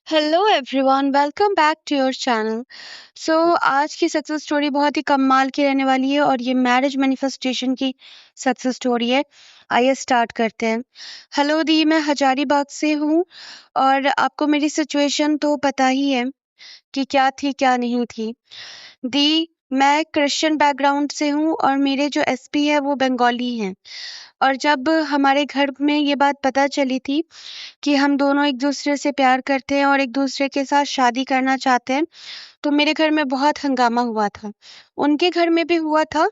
Hello everyone, welcome back to your channel. आज की success story बहुत ही कमाल की रहने वाली है और ये मैरिज मैनिफेस्टेशन की सक्सेस स्टोरी है। आइए स्टार्ट करते हैं। हेलो दी, मैं हजारीबाग से हूँ और आपको मेरी सिचुएशन तो पता ही है कि क्या थी क्या नहीं थी। दी, मैं क्रिश्चियन बैकग्राउंड से हूँ और मेरे जो एसपी है वो बंगाली हैं। और जब हमारे घर में ये बात पता चली थी कि हम दोनों एक दूसरे से प्यार करते हैं और एक दूसरे के साथ शादी करना चाहते हैं, तो मेरे घर में बहुत हंगामा हुआ था। उनके घर में भी हुआ था,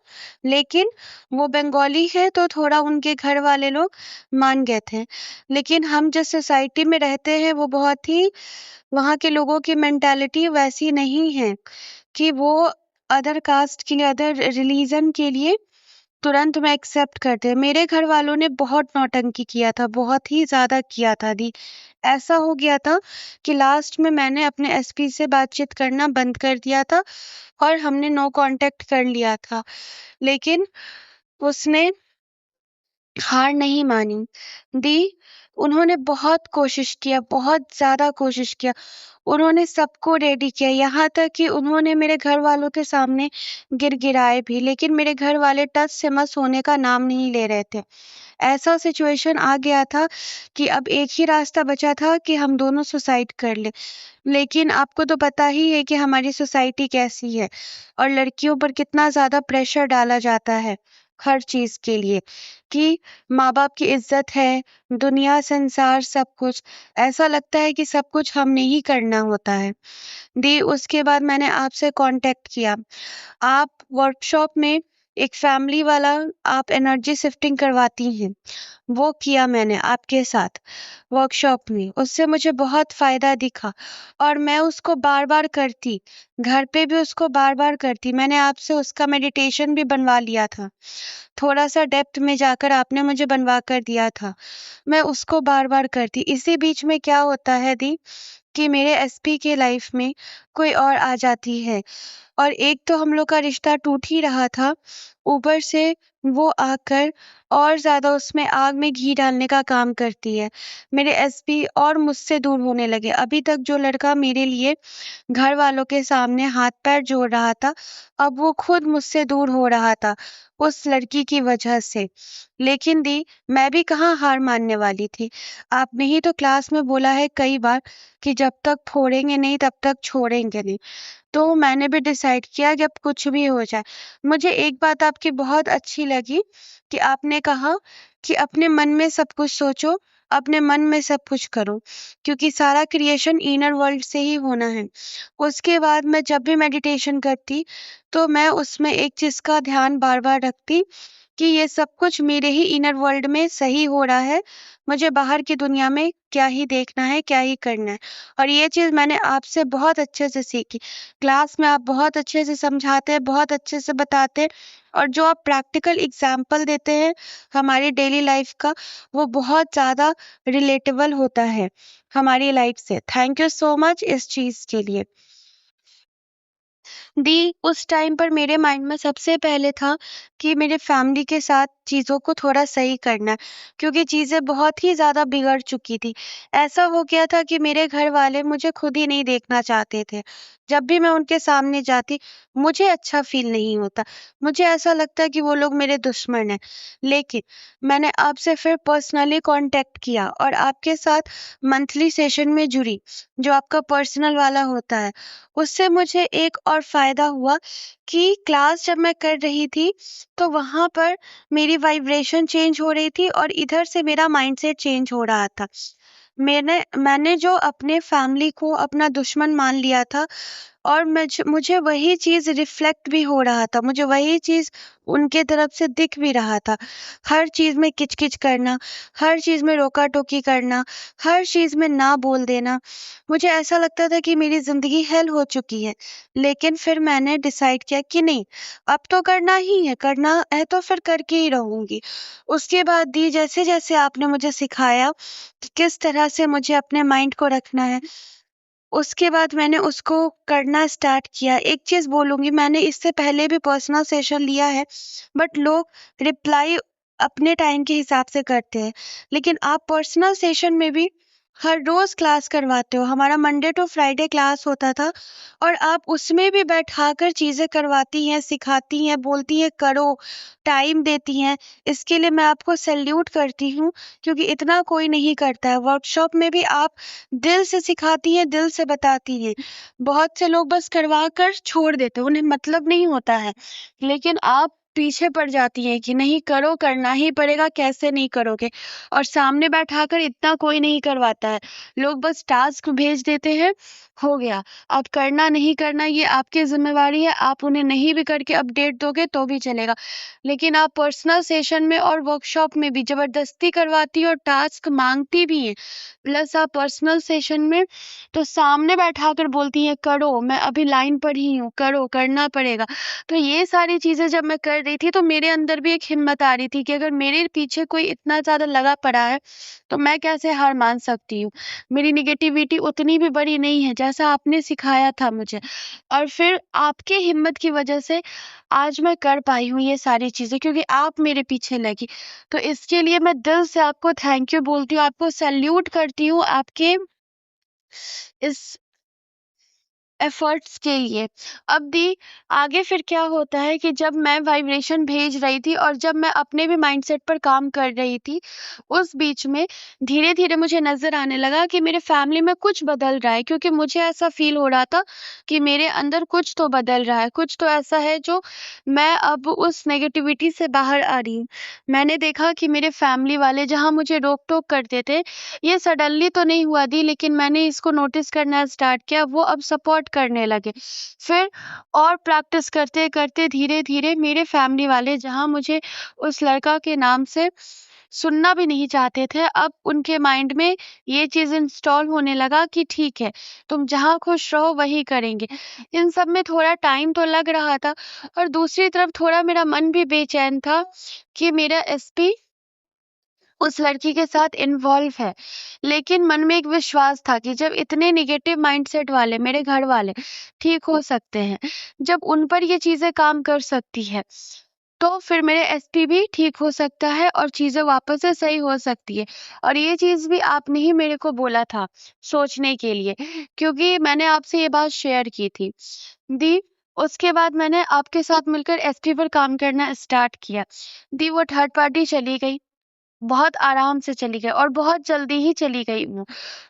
लेकिन वो बंगाली है तो थोड़ा उनके घर वाले लोग मान गए थे। लेकिन हम जिस सोसाइटी में रहते हैं वो बहुत ही, वहाँ के लोगों की मेंटालिटी वैसी नहीं है कि वो अदर कास्ट के लिए, अदर रिलीजन के लिए तुरंत में एक्सेप्ट करते हैं। मेरे घर वालों ने बहुत नौटंकी किया था, बहुत ही ज़्यादा किया था दी। ऐसा हो गया था कि लास्ट में मैंने अपने एसपी से बातचीत करना बंद कर दिया था और हमने नो कांटेक्ट कर लिया था। लेकिन उसने हार नहीं मानी दी। उन्होंने बहुत कोशिश किया, बहुत ज़्यादा कोशिश किया। उन्होंने सबको रेडी किया, यहाँ तक कि उन्होंने मेरे घर वालों के सामने गिड़गिड़ाए भी, लेकिन मेरे घर वाले टस से मस होने का नाम नहीं ले रहे थे। ऐसा सिचुएशन आ गया था कि अब एक ही रास्ता बचा था कि हम दोनों सुसाइड कर लें। लेकिन आपको तो पता ही है कि हमारी सोसाइटी कैसी है और लड़कियों पर कितना ज़्यादा प्रेशर डाला जाता है हर चीज़ के लिए, कि माँ-बाप की इज़्ज़त है, दुनिया, संसार, सब कुछ। ऐसा लगता है कि सब कुछ हमने ही करना होता है। दी, उसके बाद मैंने आपसे कॉन्टैक्ट किया। आप वर्कशॉप में एक फैमिली वाला आप एनर्जी शिफ्टिंग करवाती हैं, वो किया मैंने आपके साथ वर्कशॉप में। उससे मुझे बहुत फ़ायदा दिखा और मैं उसको बार-बार करती, घर पे भी उसको बार-बार करती। मैंने आपसे उसका मेडिटेशन भी बनवा लिया था। थोड़ा-सा डेप्थ में जाकर आपने मुझे बनवा कर दिया था। मैं उसको बार-बार करती। इसी बीच में क्या होता है दी, कि मेरे एसपी के लाइफ में कोई और आ जाती है और एक तो हम लोग का रिश्ता टूट ही रहा था, ऊपर से वो आकर और ज़्यादा उसमें आग में घी डालने का काम करती है। मेरे एसपी और मुझसे दूर होने लगे। अभी तक जो लड़का मेरे लिए घर वालों के सामने हाथ-पैर जोड़ रहा था, अब वो खुद मुझसे दूर हो रहा था, उस लड़की की वजह से। लेकिन दी, मैं भी कहाँ हार मानने वाली थी। आपने ही तो क्लास में बोला है कई बार कि जब तक फोड़ेंगे नहीं तब तक छोड़ेंगे नहीं। तो मैंने भी डिसाइड किया कि अब कुछ भी हो जाए। मुझे एक बात आपकी बहुत अच्छी लगी कि आपने कहा कि अपने मन में सब कुछ सोचो, अपने मन में सब कुछ करो, क्योंकि सारा क्रिएशन इनर वर्ल्ड से ही होना है। उसके बाद मैं जब भी मेडिटेशन करती, तो मैं उसमें एक चीज़ का ध्यान बार-बार रखती कि ये सब कुछ मेरे ही इनर वर्ल्ड में सही हो रहा है। मुझे बाहर की दुनिया में क्या ही देखना है, क्या ही करना है। और ये चीज़ मैंने आपसे बहुत अच्छे से सीखी। क्लास में आप बहुत अच्छे से समझाते हैं, बहुत अच्छे से बताते हैं और जो आप प्रैक्टिकल एग्ज़ाम्पल देते हैं हमारी डेली लाइफ़ का, वो बहुत ज़्यादा रिलेटेबल होता है हमारी लाइफ़ से। थैंक यू सो मच इस चीज़ के लिए। दी, उस टाइम पर मेरे माइंड में सबसे पहले था कि मेरे फैमिली के साथ चीज़ों को थोड़ा सही करना है, क्योंकि चीज़ें बहुत ही ज़्यादा बिगड़ चुकी थी। ऐसा हो गया था कि मेरे घर वाले मुझे खुद ही नहीं देखना चाहते थे। जब भी मैं उनके सामने जाती, मुझे अच्छा फ़ील नहीं होता। मुझे ऐसा लगता है कि वो लोग मेरे दुश्मन हैं। लेकिन मैंने आपसे फिर पर्सनली कॉन्टैक्ट किया और आपके साथ मंथली सेशन में जुड़ी, जो आपका पर्सनल वाला होता है। उससे मुझे एक और फ़ायदा हुआ कि क्लास जब मैं कर रही थी, तो वहाँ पर मेरी वाइब्रेशन चेंज हो रही थी और इधर से मेरा माइंडसेट चेंज हो रहा था। मैंने जो अपने फैमिली को अपना दुश्मन मान लिया था और मुझे वही चीज़ रिफ्लेक्ट भी हो रहा था, मुझे वही चीज़ उनके तरफ से दिख भी रहा था। हर चीज़ में किच-किच करना, हर चीज़ में रोका-टोकी करना, हर चीज़ में ना बोल देना। मुझे ऐसा लगता था कि मेरी ज़िंदगी हेल हो चुकी है। लेकिन फिर मैंने डिसाइड किया कि नहीं, अब तो करना ही है, करना है तो फिर करके ही रहूँगी। उसके बाद दी, जैसे-जैसे आपने मुझे सिखाया कि किस तरह से मुझे अपने माइंड को रखना है, उसके बाद मैंने उसको करना स्टार्ट किया। एक चीज़ बोलूँगी, मैंने इससे पहले भी पर्सनल सेशन लिया है, बट लोग रिप्लाई अपने टाइम के हिसाब से करते हैं। लेकिन आप पर्सनल सेशन में भी हर रोज क्लास करवाते हो। हमारा मंडे टू फ्राइडे क्लास होता था और आप उसमें भी बैठाकर चीजें करवाती हैं, सिखाती हैं, बोलती हैं करो, टाइम देती हैं। इसके लिए मैं आपको सैल्यूट करती हूँ, क्योंकि इतना कोई नहीं करता है। वर्कशॉप में भी आप दिल से सिखाती हैं, दिल से बताती हैं। बहुत से लोग बस करवा कर छोड़ देते हैं, उन्हें मतलब नहीं होता है, लेकिन आप पीछे पड़ जाती हैं कि नहीं करो, करना ही पड़ेगा, कैसे नहीं करोगे। और सामने बैठाकर इतना कोई नहीं करवाता है। लोग बस टास्क भेज देते हैं, हो गया। अब करना नहीं करना ये आपकी जिम्मेवारी है। आप उन्हें नहीं भी करके अपडेट दोगे तो भी चलेगा, लेकिन आप पर्सनल सेशन में और वर्कशॉप में भी जबरदस्ती करवाती और टास्क मांगती भी हैं। प्लस आप पर्सनल सेशन में तो सामने बैठाकर बोलती हैं करो, मैं अभी लाइन पर ही हूँ, करो, करना पड़ेगा। तो ये सारी चीजें जब मैं कर रही थी तो मेरे अंदर भी एक हिम्मत आ रही थी कि अगर मेरे पीछे कोई इतना ज्यादा लगा पड़ा है तो मैं कैसे हार मान सकती हूँ। मेरी निगेटिविटी उतनी भी बड़ी नहीं है जैसा आपने सिखाया था मुझे। और फिर आपके हिम्मत की वजह से आज मैं कर पाई हूँ ये सारी चीजें, क्योंकि आप मेरे पीछे लगी। तो इसके लिए मैं दिल से आपको थैंक यू बोलती हूँ, आपको सैल्यूट करती हूँ आपके इस एफर्ट्स के लिए। अब भी आगे फिर क्या होता है कि जब मैं वाइब्रेशन भेज रही थी और जब मैं अपने भी माइंडसेट पर काम कर रही थी, उस बीच में धीरे धीरे मुझे नजर आने लगा कि मेरे फैमिली में कुछ बदल रहा है, क्योंकि मुझे ऐसा फील हो रहा था कि मेरे अंदर कुछ तो बदल रहा है, कुछ तो ऐसा है जो मैं अब उस नेगेटिविटी से बाहर आ रही हूँ। मैंने देखा कि मेरे फैमिली वाले जहाँ मुझे रोक टोक करते थे, ये सडनली तो नहीं हुआ दी, लेकिन मैंने इसको नोटिस करना स्टार्ट किया, वो अब सपोर्ट करने लगे। फिर और प्रैक्टिस करते करते धीरे धीरे मेरे फैमिली वाले जहाँ मुझे उस लड़का के नाम से सुनना भी नहीं चाहते थे, अब उनके माइंड में ये चीज इंस्टॉल होने लगा कि ठीक है, तुम जहाँ खुश रहो वही करेंगे। इन सब में थोड़ा टाइम तो लग रहा था, और दूसरी तरफ थोड़ा मेरा मन भी बेचैन था कि मेरा एसपी उस लड़की के साथ इन्वॉल्व है। लेकिन मन में एक विश्वास था कि जब इतने नेगेटिव माइंडसेट वाले मेरे घर वाले ठीक हो सकते हैं, जब उन पर ये चीजें काम कर सकती है, तो फिर मेरे एसपी भी ठीक हो सकता है और चीजें वापस से सही हो सकती है। और ये चीज भी आपने ही मेरे को बोला था सोचने के लिए, क्योंकि मैंने आपसे ये बात शेयर की थी दी। उसके बाद मैंने आपके साथ मिलकर एसपी पर काम करना स्टार्ट किया दी। वो थर्ड पार्टी चली गई, बहुत आराम से चली गई और बहुत जल्दी ही चली गई वो।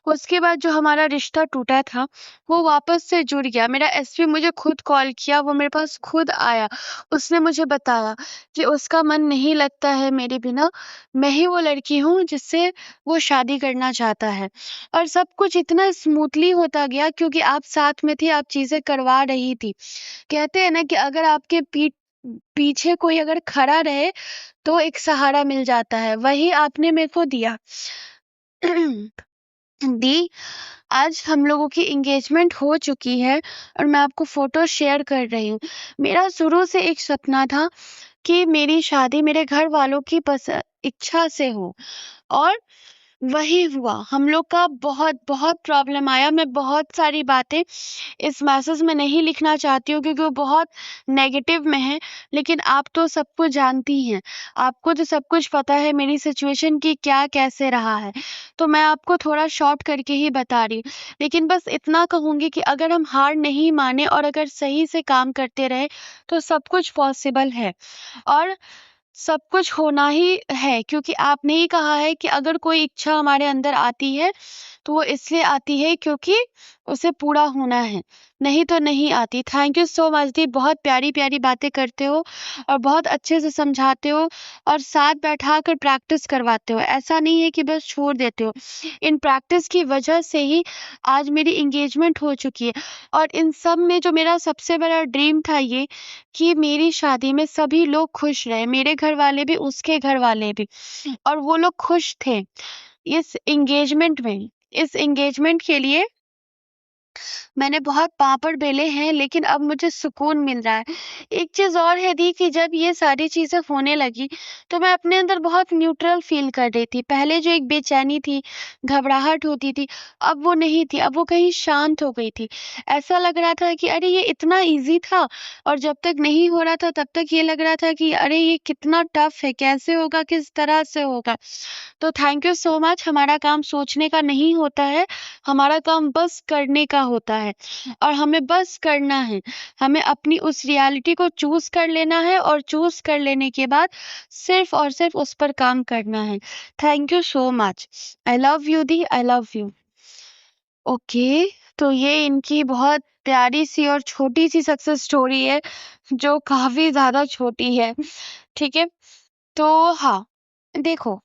उसके बाद जो हमारा रिश्ता टूटा था, वो वापस से जुड़ गया। मेरा एसपी मुझे खुद कॉल किया, वो मेरे पास खुद आया। उसने मुझे बताया कि उसका मन नहीं लगता है मेरे बिना, मैं ही वो लड़की हूँ जिससे वो शादी करना चाहता है। और सब कुछ इतना स्मूथली होता गया क्योंकि आप साथ में थी, आप चीजें करवा रही थी। कहते हैं ना कि अगर आपके पीछे कोई अगर खड़ा रहे तो एक सहारा मिल जाता है, वही आपने मेरे को दिया। दी, आज हम लोगों की एंगेजमेंट हो चुकी है और मैं आपको फोटो शेयर कर रही हूँ। मेरा शुरू से एक सपना था कि मेरी शादी मेरे घर वालों की इच्छा से हो, और वही हुआ। हम लोग का बहुत बहुत प्रॉब्लम आया। मैं बहुत सारी बातें इस मैसेज में नहीं लिखना चाहती हूँ क्योंकि वो बहुत नेगेटिव में है, लेकिन आप तो सब कुछ जानती हैं, आपको तो सब कुछ पता है मेरी सिचुएशन की क्या कैसे रहा है, तो मैं आपको थोड़ा शॉर्ट करके ही बता रही हूँ। लेकिन बस इतना कहूंगी कि अगर हम हार नहीं माने और अगर सही से काम करते रहे तो सब कुछ पॉसिबल है और सब कुछ होना ही है, क्योंकि आपने ही कहा है कि अगर कोई इच्छा हमारे अंदर आती है तो वो इसलिए आती है क्योंकि उसे पूरा होना है, नहीं तो नहीं आती। थैंक यू सो मच दी, बहुत प्यारी प्यारी बातें करते हो और बहुत अच्छे से समझाते हो और साथ बैठा कर प्रैक्टिस करवाते हो। ऐसा नहीं है कि बस छोड़ देते हो। इन प्रैक्टिस की वजह से ही आज मेरी एंगेजमेंट हो चुकी है। और इन सब में जो मेरा सबसे बड़ा ड्रीम था ये कि मेरी शादी में सभी लोग खुश रहे, मेरे घर वाले भी, उसके घर वाले भी, और वो लोग खुश थे इस एंगेजमेंट में। इस एंगेजमेंट के लिए मैंने बहुत पापड़ बेले हैं, लेकिन अब मुझे सुकून मिल रहा है। एक चीज़ और है दी कि जब ये सारी चीज़ें होने लगी, तो मैं अपने अंदर बहुत न्यूट्रल फ़ील कर रही थी। पहले जो एक बेचैनी थी, घबराहट होती थी, अब वो नहीं थी, अब वो कहीं शांत हो गई थी। ऐसा लग रहा था कि अरे! ये इतना ईज़ी था, और जब तक नहीं हो रहा था, तब तक ये लग रहा था कि अरे! ये कितना टफ़ है, कैसे होगा, किस तरह से होगा। तो थैंक यू सो मच। हमारा काम सोचने का नहीं होता है, हमारा काम बस करने का होता है, और हमें बस करना है। हमें अपनी उस रियलिटी को चूज़ कर लेना है, और चूज़ कर लेने के बाद सिर्फ़ और सिर्फ़ उस पर काम करना है। Thank you so much. I love you the, I love you. Okay, तो ये इनकी बहुत प्यारी-सी और छोटी-सी सक्सेस स्टोरी है, जो काफ़ी ज़्यादा छोटी है। ठीक है? तो हाँ, देखो,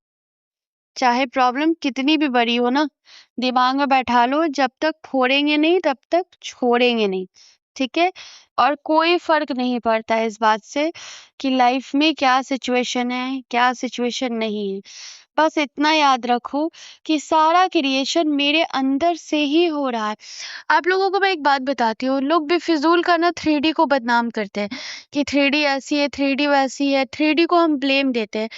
चाहे प्रॉब्लम कितनी भी बड़ी हो ना, दिमाग में बैठा लो, जब तक फोड़ेंगे नहीं तब तक छोड़ेंगे नहीं। ठीक है? और कोई फ़र्क नहीं पड़ता है इस बात से कि लाइफ़ में क्या सिचुएशन है, क्या सिचुएशन नहीं है। बस इतना याद रखो कि सारा क्रिएशन मेरे अंदर से ही हो रहा है। आप लोगों को मैं एक बात बताती हूँ, लोग बेफिज़ूल का ना 3D को बदनाम करते हैं कि 3D ऐसी है, 3D वैसी है, 3D को हम ब्लेम देते हैं।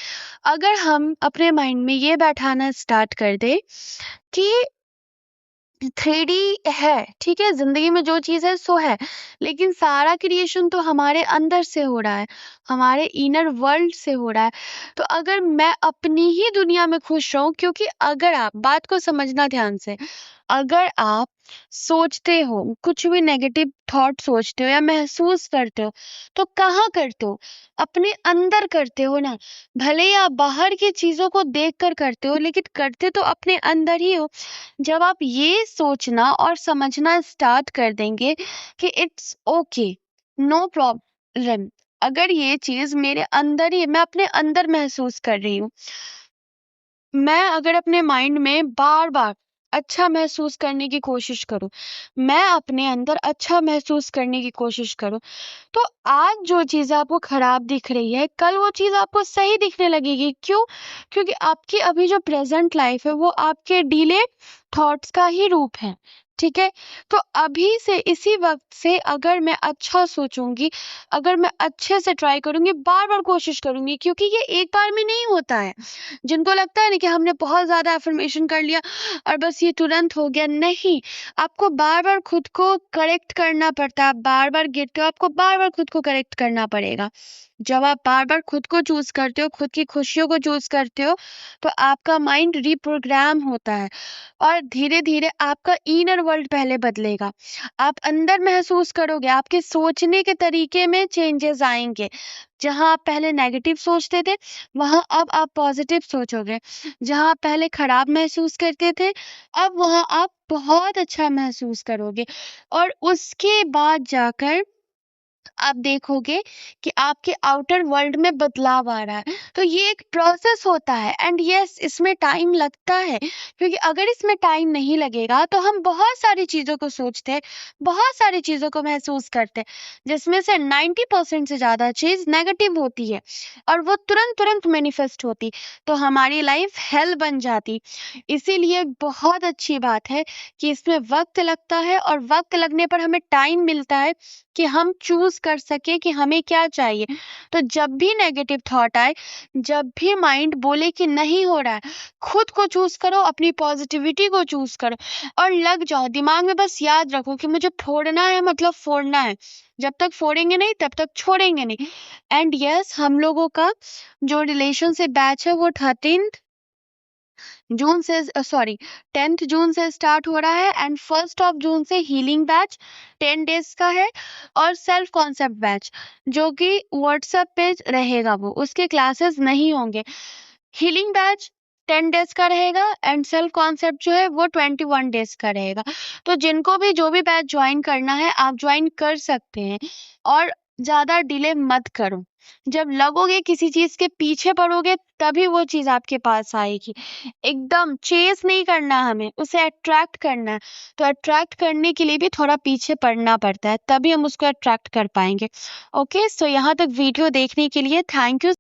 अगर हम अपने माइंड में ये बैठाना स्टार्ट कर दें कि 3D है, ठीक है? ज़िंदगी में जो चीज़ है सो है, लेकिन सारा क्रिएशन तो हमारे अंदर से हो रहा है, हमारे इनर वर्ल्ड से हो रहा है। तो अगर मैं अपनी ही दुनिया में खुश रहूँ, क्योंकि अगर आप बात को समझना ध्यान से, अगर आप सोचते हो, कुछ भी नेगेटिव थॉट सोचते हो या महसूस करते हो, तो कहाँ करते हो? अपने अंदर करते हो ना। भले ही आप बाहर की चीज़ों को देखकर करते हो, लेकिन करते तो अपने अंदर ही हो। जब आप ये सोचना और समझना स्टार्ट कर देंगे कि इट्स ओके, नो प्रॉब्लम, अगर ये चीज़ मेरे अंदर ही, मैं अपने अंदर महसूस कर रही हूँ, मैं अगर अपने माइंड में बार-बार अच्छा महसूस करने की कोशिश करूँ, मैं अपने अंदर अच्छा महसूस करने की कोशिश करूँ, तो आज जो चीज़ आपको खराब दिख रही है, कल वो चीज़ आपको सही दिखने लगेगी। क्यों? क्योंकि आपकी अभी जो प्रेज़ेंट लाइफ़ है, वो आपके डिले थॉट्स का ही रूप है। ठीक है? तो अभी से, इसी वक़्त से अगर मैं अच्छा सोचूँगी, अगर मैं अच्छे से ट्राई करूँगी, बार-बार कोशिश करूँगी, क्योंकि ये एक बार में नहीं होता है। जिनको लगता है ना कि हमने बहुत ज़्यादा अफ़र्मेशन कर लिया और बस ये तुरंत हो गया, नहीं। आपको बार-बार खुद को करेक्ट करना पड़ता है। आप बार-बार गिरते हो, आपको बार-बार खुद को करेक्ट करना पड़ेगा। जब आप बार-बार खुद को चूज़ करते हो, खुद की खुशियों को चूज़ करते हो, तो आपका माइंड रिप्रोग्राम होता है, और धीरे-धीरे आपका इनर वर्ल्ड पहले बदलेगा। आप अंदर महसूस करोगे, आपके सोचने के तरीके में चेंजेज़ आएँगे। जहाँ आप पहले नेगेटिव सोचते थे, वहाँ अब आप पॉज़िटिव सोचोगे। जहाँ आप पहले खराब महसूस करते थे, अब वहाँ आप बहुत अच्छा महसूस करोगे, और उसके बाद जाकर आप देखोगे कि आपके आउटर वर्ल्ड में बदलाव आ रहा है। तो ये एक प्रोसेस होता है, एंड यस, इसमें टाइम लगता है, क्योंकि अगर इसमें टाइम नहीं लगेगा तो हम बहुत सारी चीज़ों को सोचते हैं, बहुत सारी चीज़ों को महसूस करते हैं, जिसमें से 90% से ज़्यादा चीज़ नेगेटिव होती है, और वो तुरंत-तुरंत मैनिफेस्ट होती, तो हमारी लाइफ हेल बन जाती। इसीलिए बहुत अच्छी बात है कि इसमें वक़्त लगता है, और वक़्त लगने पर हमें टाइम मिलता है कि हम चूज़ कर सकें कि हमें क्या चाहिए। तो जब भी नेगेटिव थॉट आए, जब भी माइंड बोले कि नहीं हो रहा है, खुद को चूज़ करो, अपनी पॉजिटिविटी को चूज़ करो, और लग जाओ। दिमाग में बस याद रखो कि मुझे फोड़ना है, मतलब फोड़ना है। जब तक फोड़ेंगे नहीं, तब तक छोड़ेंगे नहीं। एंड यस, हम लोगों का जो रिलेशनशिप बैच है, वो 10th जून से स्टार्ट हो रहा है, एंड 1 जून से हीलिंग बैच 10 डेज का है, और सेल्फ कॉन्सेप्ट बैच जो कि व्हाट्सएप पे रहेगा, वो उसके क्लासेस नहीं होंगे। हीलिंग बैच 10 डेज का रहेगा, एंड सेल्फ कॉन्सेप्ट जो है वो 21 डेज का रहेगा। तो जिनको भी जो भी बैच ज्वाइन करना है, आप ज्वाइन कर सकते हैं, और ज़्यादा डिले मत करो। जब लगोगे किसी चीज़ के पीछे पड़ोगे, तभी वो चीज़ आपके पास आएगी। एकदम चेज़ नहीं करना हमें, उसे अट्रैक्ट करना है। तो अट्रैक्ट करने के लिए भी थोड़ा पीछे पड़ना पड़ता है, तभी हम उसको अट्रैक्ट कर पाएँगे। ओके, सो यहाँ तक वीडियो देखने के लिए थैंक यू।